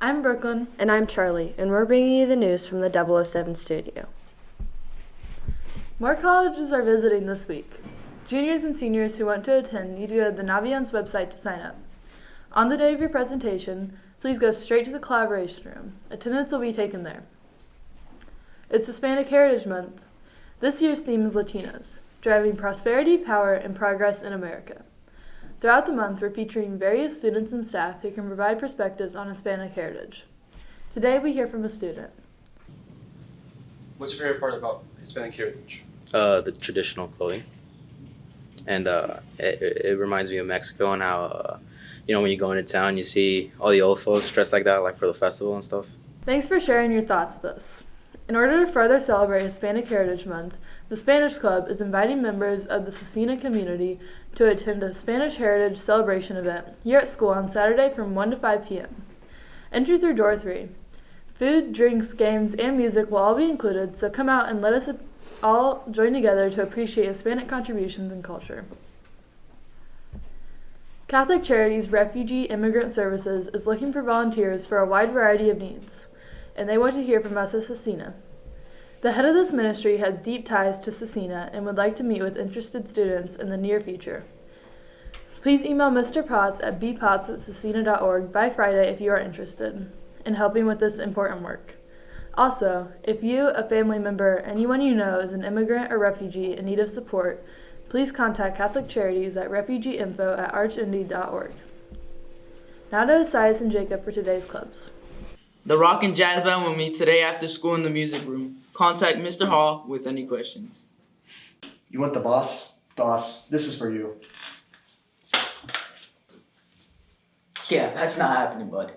I'm Brooklyn. And I'm Charlie, and we're bringing you the news from the 007 studio. More colleges are visiting this week. Juniors and seniors who want to attend need to go to the Navion's website to sign up. On the day of your presentation, please go straight to the collaboration room. Attendance will be taken there. It's Hispanic Heritage Month. This year's theme is Latinos, driving prosperity, power, and progress in America. Throughout the month, we're featuring various students and staff who can provide perspectives on Hispanic heritage. Today, we hear from a student. What's your favorite part about Hispanic heritage? The traditional clothing. And it reminds me of Mexico and how, when you go into town, you see all the old folks dressed like that, like for the festival and stuff. Thanks for sharing your thoughts with us. In order to further celebrate Hispanic Heritage Month, the Spanish Club is inviting members of the Scecina community to attend a Spanish Heritage celebration event here at school on Saturday from 1 to 5 p.m. Enter through door 3. Food, drinks, games, and music will all be included, so come out and let us all join together to appreciate Hispanic contributions and culture. Catholic Charities Refugee Immigrant Services is looking for volunteers for a wide variety of needs, and they want to hear from us at Scecina. The head of this ministry has deep ties to Scecina and would like to meet with interested students in the near future. Please email Mr. Potts at bpotts@scecina.org by Friday if you are interested in helping with this important work. Also, if you, a family member, anyone you know is an immigrant or refugee in need of support, please contact Catholic Charities at refugeeinfo@archindy.org. Now to Esias and Jacob for today's clubs. The Rock and Jazz Band will meet today after school in the music room. Contact Mr. Hall with any questions. You want the boss? Boss, this is for you. Yeah, that's not happening, bud.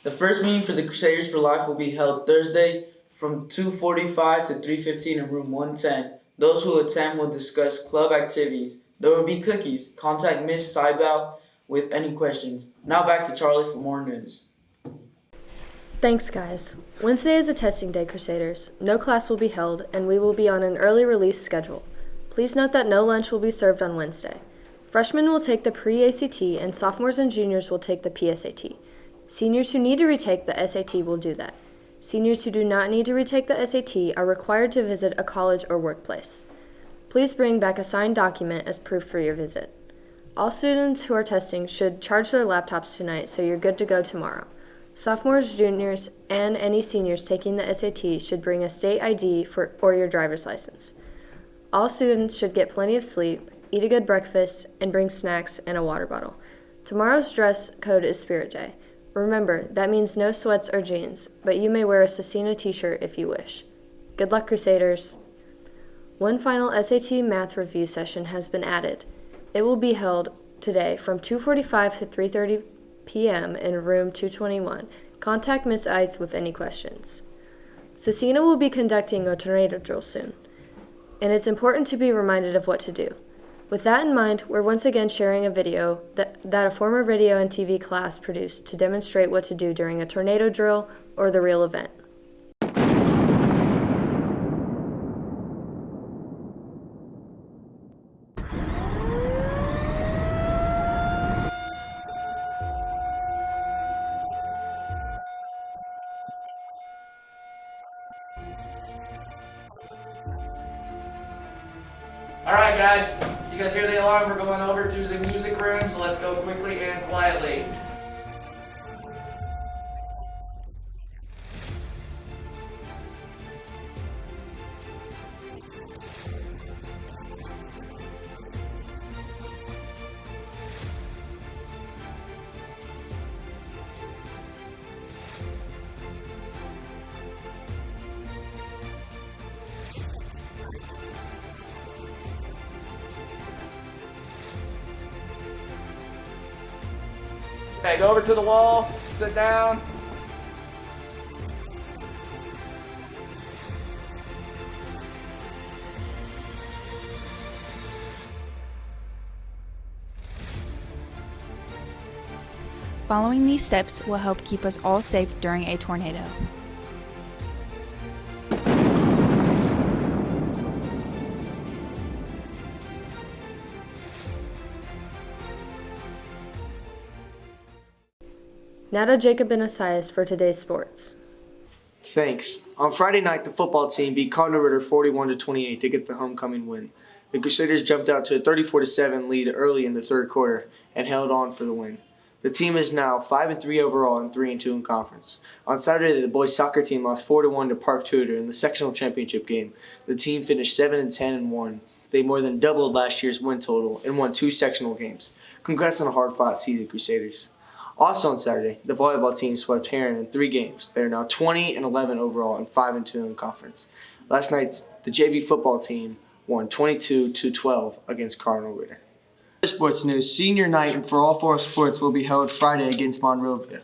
The first meeting for the Crusaders for Life will be held Thursday from 2:45 to 3:15 in room 110. Those who attend will discuss club activities. There will be cookies. Contact Ms. Seibel with any questions. Now back to Charlie for more news. Thanks, guys. Wednesday is a testing day, Crusaders. No class will be held, and we will be on an early release schedule. Please note that no lunch will be served on Wednesday. Freshmen will take the pre-ACT, and sophomores and juniors will take the PSAT. Seniors who need to retake the SAT will do that. Seniors who do not need to retake the SAT are required to visit a college or workplace. Please bring back a signed document as proof for your visit. All students who are testing should charge their laptops tonight, so you're good to go tomorrow. Sophomores, juniors, and any seniors taking the SAT should bring a state ID or your driver's license. All students should get plenty of sleep, eat a good breakfast, and bring snacks and a water bottle. Tomorrow's dress code is Spirit Day. Remember, that means no sweats or jeans, but you may wear a Scecina t-shirt if you wish. Good luck, Crusaders! One final SAT math review session has been added. It will be held today from 2:45 to 3:30 p.m. in room 221. Contact Ms. Eith with any questions. Scecina will be conducting a tornado drill soon, and it's important to be reminded of what to do. With that in mind, we're once again sharing a video that a former radio and TV class produced to demonstrate what to do during a tornado drill or the real event. Alright guys, you guys hear the alarm? We're going over to the music room, so let's go quickly and quietly. Okay, go over to the wall, sit down. Following these steps will help keep us all safe during a tornado. Now to Jacob and Asias for today's sports. Thanks. On Friday night, the football team beat Cardinal Ritter 41-28 to get the homecoming win. The Crusaders jumped out to a 34-7 lead early in the third quarter and held on for the win. The team is now 5-3 overall and 3-2 in conference. On Saturday, the boys soccer team lost 4-1 to Park Tudor in the sectional championship game. The team finished 7-10-1. They more than doubled last year's win total and won 2 sectional games. Congrats on a hard-fought season, Crusaders. Also on Saturday, the volleyball team swept Heron in 3 games. They are now 20-11 overall and 5-2 in conference. Last night, the JV football team won 22-12 against Cardinal Ritter. Sports news: senior night for all 4 sports will be held Friday against Monrovia.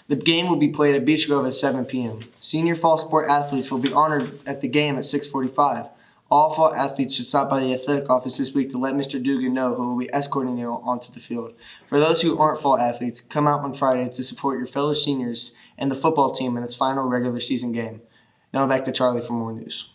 The game will be played at Beach Grove at 7 p.m. Senior fall sport athletes will be honored at the game at 6:45. All fall athletes should stop by the athletic office this week to let Mr. Dugan know, who will be escorting you onto the field. For those who aren't fall athletes, come out on Friday to support your fellow seniors and the football team in its final regular season game. Now back to Charlie for more news.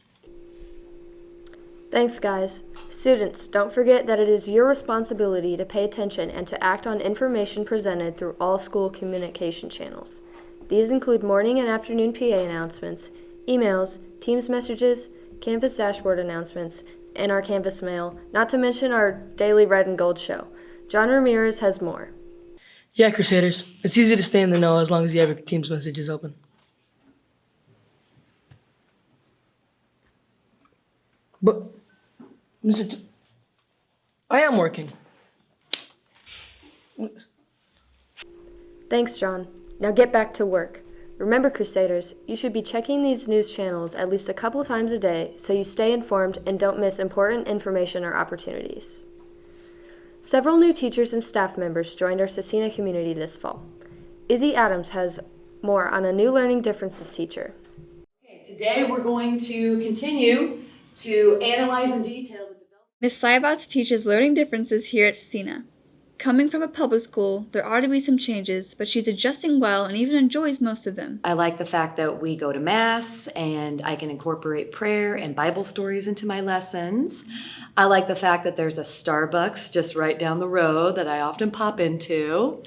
Thanks, guys. Students, don't forget that it is your responsibility to pay attention and to act on information presented through all school communication channels. These include morning and afternoon PA announcements, emails, Teams messages, Canvas dashboard announcements, and our Canvas mail, not to mention our daily Red and Gold show. John Ramirez has more. Yeah, Crusaders. It's easy to stay in the know as long as you have your Teams messages open. But, I am working. Thanks, John. Now get back to work. Remember, Crusaders, you should be checking these news channels at least a couple times a day so you stay informed and don't miss important information or opportunities. Several new teachers and staff members joined our Scecina community this fall. Izzy Adams has more on a new learning differences teacher. Okay, today we're going to continue to analyze in detail the development. Ms. Seibats teaches learning differences here at Scecina. Coming from a public school, there are to be some changes, but she's adjusting well and even enjoys most of them. I like the fact that we go to Mass and I can incorporate prayer and Bible stories into my lessons. I like the fact that there's a Starbucks just right down the road that I often pop into.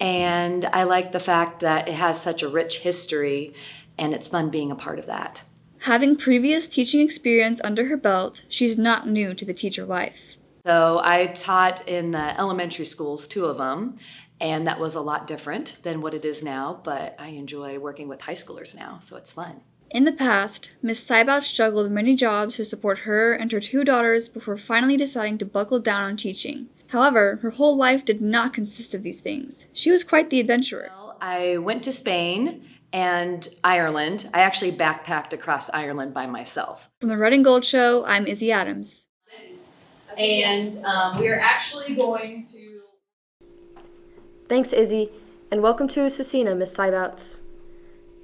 And I like the fact that it has such a rich history and it's fun being a part of that. Having previous teaching experience under her belt, she's not new to the teacher life. So I taught in the elementary schools, 2 of them, and that was a lot different than what it is now, but I enjoy working with high schoolers now, so it's fun. In the past, Ms. Seibats juggled many jobs to support her and her 2 daughters before finally deciding to buckle down on teaching. However, her whole life did not consist of these things. She was quite the adventurer. Well, I went to Spain and Ireland. I actually backpacked across Ireland by myself. From the Red and Gold Show, I'm Izzy Adams. And we are actually going to... Thanks, Izzy, and welcome to Scecina, Miss Seibats.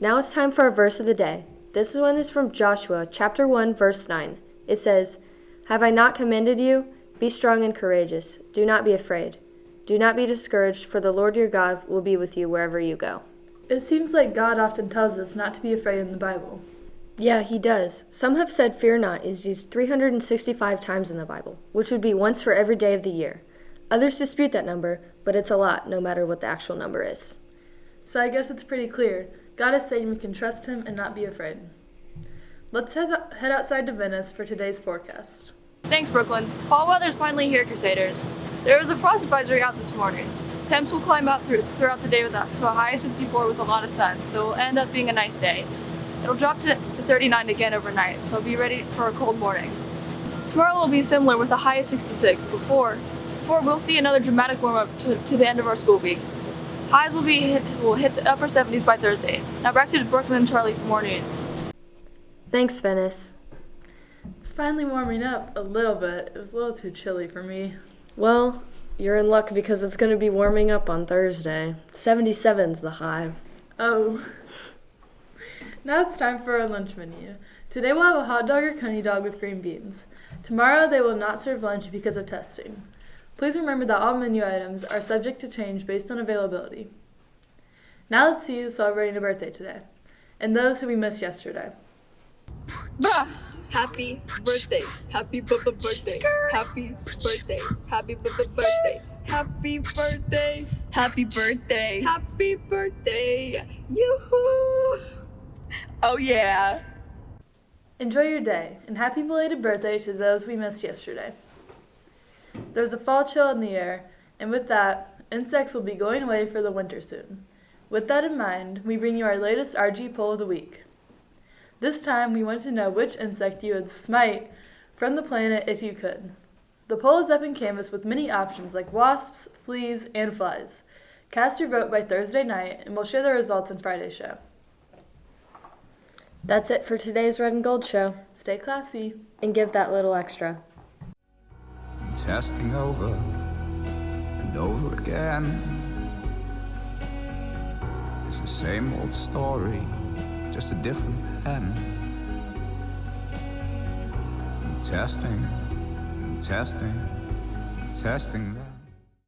Now it's time for our verse of the day. This one is from Joshua, chapter 1, verse 9. It says, "Have I not commanded you? Be strong and courageous. Do not be afraid. Do not be discouraged, for the Lord your God will be with you wherever you go." It seems like God often tells us not to be afraid in the Bible. Yeah, he does. Some have said fear not is used 365 times in the Bible, which would be once for every day of the year. Others dispute that number, but it's a lot no matter what the actual number is. So I guess it's pretty clear. God is saying we can trust him and not be afraid. Let's head outside to Venice for today's forecast. Thanks, Brooklyn. Fall weather's finally here, Crusaders. There was a frost advisory out this morning. Temps will climb out throughout the day to a high of 64 with a lot of sun, so it'll end up being a nice day. It'll drop to 39 again overnight, so be ready for a cold morning. Tomorrow will be similar with a high of 66 before we'll see another dramatic warm-up to the end of our school week. Highs will hit the upper 70s by Thursday. Now back to Brooklyn and Charlie for more news. Thanks, Venice. It's finally warming up a little bit. It was a little too chilly for me. Well, you're in luck because it's going to be warming up on Thursday. 77's the high. Oh. Now it's time for our lunch menu. Today we'll have a hot dog or coney dog with green beans. Tomorrow they will not serve lunch because of testing. Please remember that all menu items are subject to change based on availability. Now let's see who's celebrating a birthday today, and those who we missed yesterday. Happy birthday. Happy birthday. Happy birthday. Happy birthday. Happy birthday. Happy birthday. Happy birthday. Yoo-hoo. Oh yeah. Enjoy your day, and happy belated birthday to those we missed yesterday. There's a fall chill in the air, and with that, insects will be going away for the winter soon. With that in mind, we bring you our latest RG poll of the week. This time, we want to know which insect you would smite from the planet if you could. The poll is up in Canvas with many options like wasps, fleas, and flies. Cast your vote by Thursday night, and we'll share the results in Friday's show. That's it for today's Red and Gold show. Stay classy. And give that little extra. Testing over and over again. It's the same old story, just a different pen. Testing, testing, testing that.